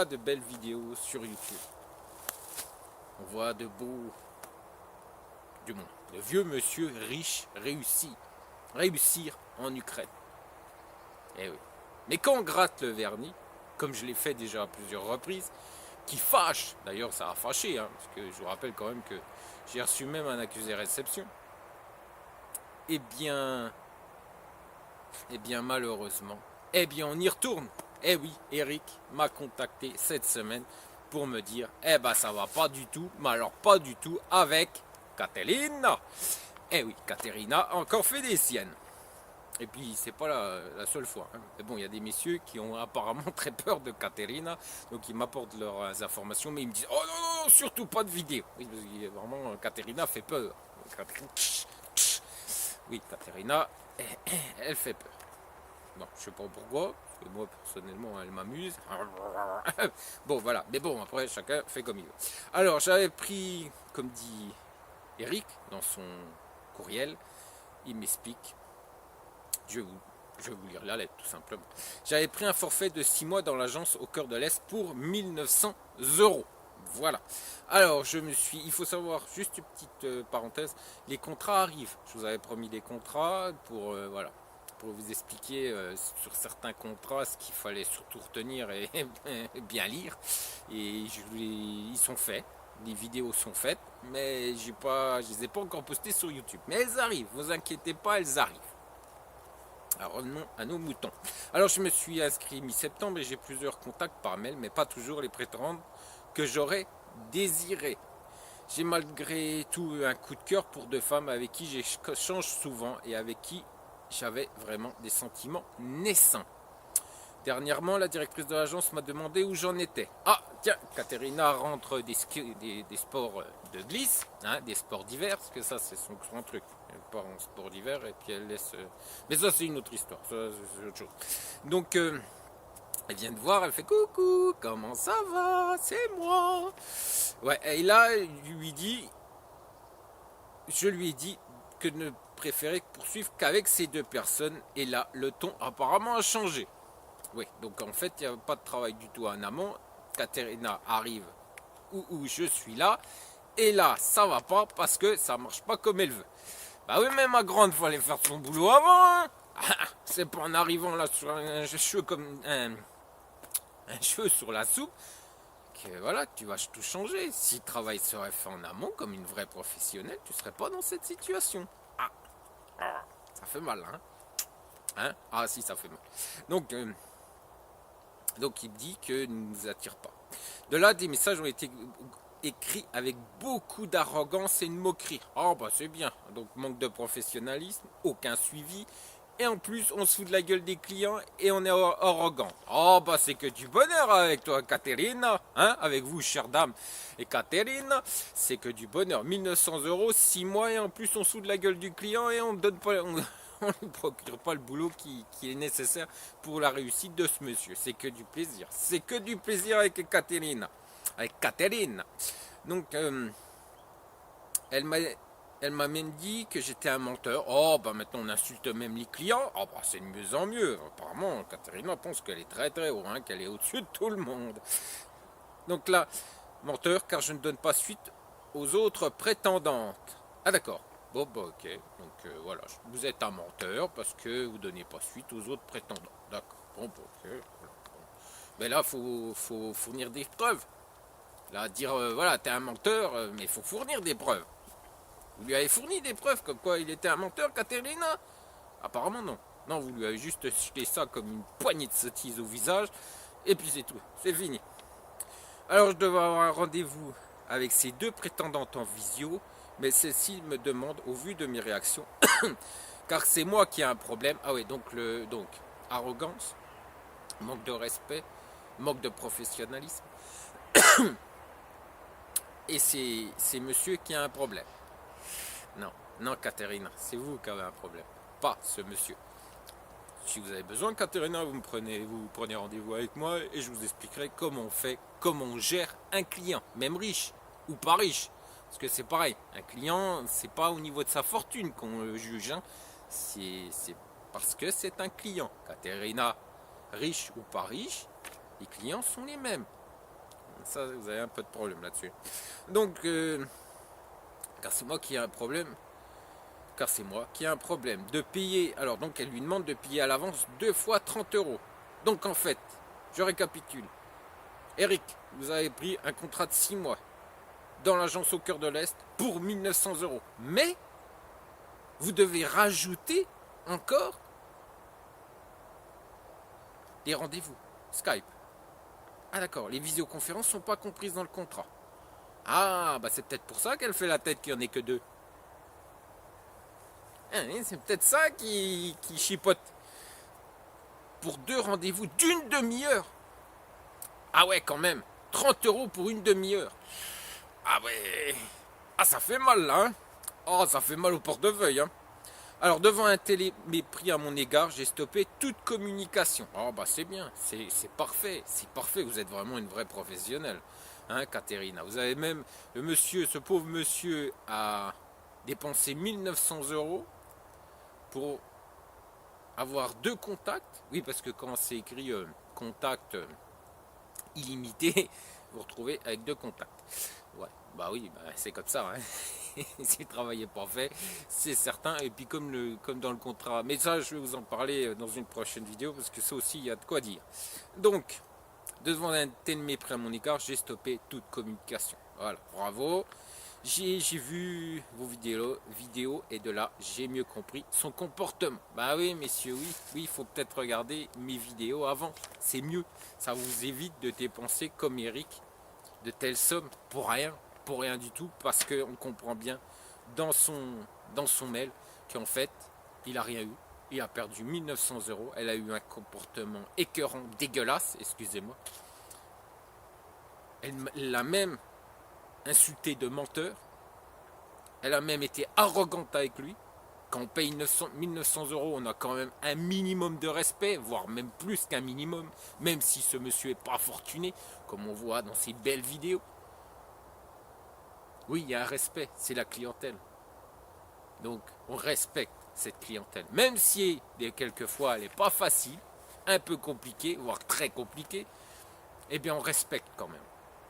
voit de belles vidéos sur YouTube. On voit de beaux... Du monde. Le vieux monsieur riche réussir en Ukraine. Eh oui. Mais quand on gratte le vernis, comme je l'ai fait déjà à plusieurs reprises, qui fâche, d'ailleurs ça a fâché, hein, parce que je vous rappelle quand même que j'ai reçu même un accusé réception, eh bien malheureusement, on y retourne. Eh oui, Eric m'a contacté cette semaine pour me dire, ça va pas du tout, mais alors pas du tout avec Katerina. Eh oui, Katerina a encore fait des siennes. Et puis, c'est pas la seule fois. Hein. Mais bon, il y a des messieurs qui ont apparemment très peur de Katerina. Donc, ils m'apportent leurs informations. Mais ils me disent, oh non, non, surtout pas de vidéo. Oui, parce que vraiment, Katerina fait peur. Oui, Katerina, elle fait peur. Bon, je sais pas pourquoi. Parce que moi, personnellement, elle m'amuse. Bon, voilà. Mais bon, après, chacun fait comme il veut. Alors, j'avais pris, comme dit Eric, dans son courriel, il m'explique. Je vais vous lire la lettre tout simplement. J'avais pris un forfait de 6 mois dans l'agence au cœur de l'Est pour 1900 €. Voilà. Alors il faut savoir, juste une petite parenthèse, les contrats arrivent. Je vous avais promis des contrats pour vous expliquer sur certains contrats ce qu'il fallait surtout retenir et bien lire. Et ils sont faits. Les vidéos sont faites, mais je les ai pas encore postées sur YouTube. Mais elles arrivent, vous inquiétez pas, elles arrivent. Alors non à nos moutons. Alors je me suis inscrit mi-septembre et j'ai plusieurs contacts par mail, mais pas toujours les prétendants que j'aurais désiré. J'ai malgré tout un coup de cœur pour 2 femmes avec qui j'échange souvent et avec qui j'avais vraiment des sentiments naissants. Dernièrement, la directrice de l'agence m'a demandé où j'en étais. Ah, tiens, Katerina rentre des sports de glisse, hein, des sports d'hiver, parce que ça, c'est son truc. Elle part en sport d'hiver et puis elle laisse... Mais ça, c'est une autre histoire, ça, c'est autre chose. Donc, elle vient de voir, elle fait coucou, comment ça va, c'est moi. Ouais, et là, je lui ai dit que ne préférait poursuivre qu'avec ces 2 personnes. Et là, le ton apparemment a changé. Oui, donc en fait, il n'y a pas de travail du tout en amont. Katerina arrive où je suis là. Et là, ça va pas parce que ça marche pas comme elle veut. Bah oui, mais ma grande, il fallait faire son boulot avant. Hein. C'est pas en arrivant là sur un cheveu comme un cheveu sur la soupe que voilà, tu vas tout changer. Si le travail serait fait en amont comme une vraie professionnelle, tu serais pas dans cette situation. Ça fait mal, hein. Ah si, ça fait mal. Donc il dit que ne nous attire pas. De là, des messages ont été écrits avec beaucoup d'arrogance et de moquerie. Oh bah c'est bien. Donc manque de professionnalisme, aucun suivi. Et en plus, on se fout de la gueule des clients et on est arrogant. Oh bah c'est que du bonheur avec toi, Katerina. Hein, avec vous, chère dame. Et Katerina, c'est que du bonheur. 1900 €, 6 mois et en plus on se fout de la gueule du client et on ne donne pas... On ne procure pas le boulot qui est nécessaire pour la réussite de ce monsieur. C'est que du plaisir. C'est que du plaisir avec Katerina. Avec Katerina. Donc, elle m'a même dit que j'étais un menteur. Oh, bah maintenant on insulte même les clients. Oh, bah c'est de mieux en mieux. Apparemment, Katerina pense qu'elle est très très haut, hein, qu'elle est au-dessus de tout le monde. Donc là, menteur, car je ne donne pas suite aux autres prétendantes. Ah d'accord. Bon, bah ok. Donc voilà, vous êtes un menteur parce que vous ne donnez pas suite aux autres prétendants. D'accord. Bon, bah, ok. Voilà. Bon. Mais là, faut fournir des preuves. Là, dire, voilà, t'es un menteur, mais il faut fournir des preuves. Vous lui avez fourni des preuves comme quoi il était un menteur, Katerina? Apparemment non. Non, vous lui avez juste jeté ça comme une poignée de sottises au visage, et puis c'est tout. C'est fini. Alors je devais avoir un rendez-vous avec ces 2 prétendantes en visio, mais celle-ci me demande, au vu de mes réactions, car c'est moi qui ai un problème. Ah oui, donc arrogance, manque de respect, manque de professionnalisme. Et c'est monsieur qui a un problème. Non, Katerina, c'est vous qui avez un problème, pas ce monsieur. Si vous avez besoin, Katerina, vous prenez rendez-vous avec moi et je vous expliquerai comment on fait, comment on gère un client, même riche ou pas riche. Parce que c'est pareil, un client, c'est pas au niveau de sa fortune qu'on le juge, hein. C'est parce que c'est un client. Katerina, riche ou pas riche, les clients sont les mêmes. Ça, vous avez un peu de problème là-dessus. Donc, car c'est moi qui ai un problème. Car c'est moi qui ai un problème de payer. Alors, donc, elle lui demande de payer à l'avance 2 fois 30 euros. Donc, en fait, je récapitule. Eric, vous avez pris un contrat de 6 mois dans l'agence au cœur de l'Est pour 1900 euros. Mais, vous devez rajouter encore des rendez-vous Skype. Ah d'accord, les visioconférences sont pas comprises dans le contrat. Ah, bah c'est peut-être pour ça qu'elle fait la tête qu'il n'y en ait que 2. Hein, c'est peut-être ça qui chipote. Pour 2 rendez-vous d'une demi-heure. Ah ouais, quand même. 30 euros pour une demi-heure. Ah ouais. Ah, ça fait mal là. Hein. Oh, ça fait mal au portefeuille. Hein. Alors, devant un tel mépris à mon égard, j'ai stoppé toute communication. Oh, bah c'est bien. C'est parfait. C'est parfait. Vous êtes vraiment une vraie professionnelle. Hein, Caterina. Vous avez même... ce pauvre monsieur a dépensé 1900 euros pour avoir 2 contacts. Oui, parce que quand c'est écrit contact illimité, vous retrouvez avec 2 contacts. Ouais, bah oui, bah c'est comme ça. Hein. Si le travail n'est pas fait, c'est certain. Et puis comme dans le contrat, mais ça je vais vous en parler dans une prochaine vidéo parce que ça aussi il y a de quoi dire. Donc, devant un tel mépris à mon égard, j'ai stoppé toute communication. Voilà, bravo. J'ai vu vos vidéos et de là, j'ai mieux compris son comportement. Bah oui, messieurs, oui, il faut peut-être regarder mes vidéos avant. C'est mieux. Ça vous évite de dépenser comme Eric de telles sommes pour rien du tout, parce qu'on comprend bien dans son mail qu'en fait, il a rien eu. Il a perdu 1900 euros. Elle a eu un comportement écœurant, dégueulasse, excusez-moi. Elle l'a même insulté de menteur. Elle a même été arrogante avec lui. Quand on paye 1900 euros, on a quand même un minimum de respect, voire même plus qu'un minimum, même si ce monsieur n'est pas fortuné, comme on voit dans ses belles vidéos. Oui, il y a un respect, c'est la clientèle. Donc, on respecte cette clientèle. Même si, quelquefois, elle n'est pas facile, un peu compliquée, voire très compliquée, eh bien, on respecte quand même.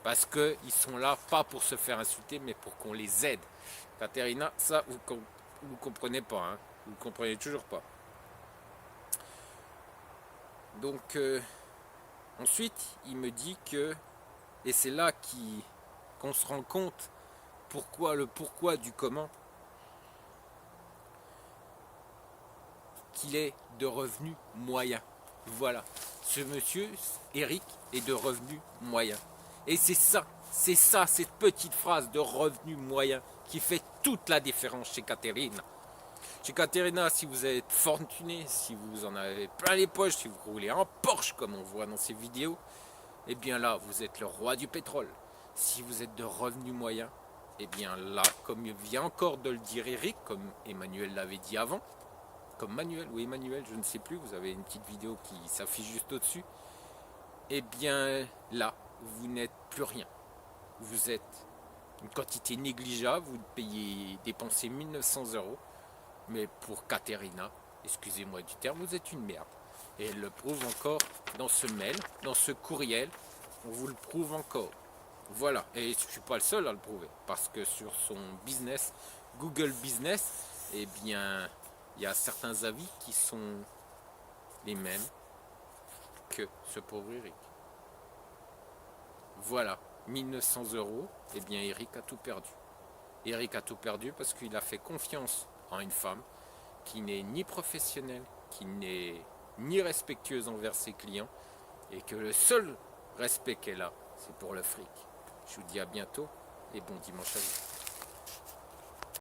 Parce qu'ils sont là, pas pour se faire insulter, mais pour qu'on les aide. Caterina, ça, vous comprenez pas. Hein. Vous comprenez toujours pas. Donc, ensuite, il me dit que, et c'est là qu'on se rend compte le pourquoi du comment, qu'il est de revenus moyens. Voilà. Ce monsieur, Eric, est de revenus moyens. Et c'est ça, cette petite phrase de revenus moyens qui fait toute la différence chez Caterina. Chez Caterina, si vous êtes fortuné, si vous en avez plein les poches, si vous roulez en Porsche comme on voit dans ces vidéos, eh bien là, vous êtes le roi du pétrole. Si vous êtes de revenus moyens, eh bien là, comme vient encore de le dire Eric, comme Emmanuel l'avait dit avant, comme Manuel ou Emmanuel, je ne sais plus, vous avez une petite vidéo qui s'affiche juste au-dessus, eh bien là, vous n'êtes plus rien. Vous êtes une quantité négligeable, vous dépensez 1900 euros, mais pour Caterina, excusez-moi du terme, vous êtes une merde. Et elle le prouve encore dans ce mail, dans ce courriel, on vous le prouve encore. Voilà, et je ne suis pas le seul à le prouver, parce que sur son business, Google Business, eh bien, il y a certains avis qui sont les mêmes que ce pauvre Eric. Voilà, 1900 euros, eh bien Eric a tout perdu. Eric a tout perdu parce qu'il a fait confiance en une femme qui n'est ni professionnelle, qui n'est ni respectueuse envers ses clients, et que le seul respect qu'elle a, c'est pour le fric. Je vous dis à bientôt et bon dimanche à vous.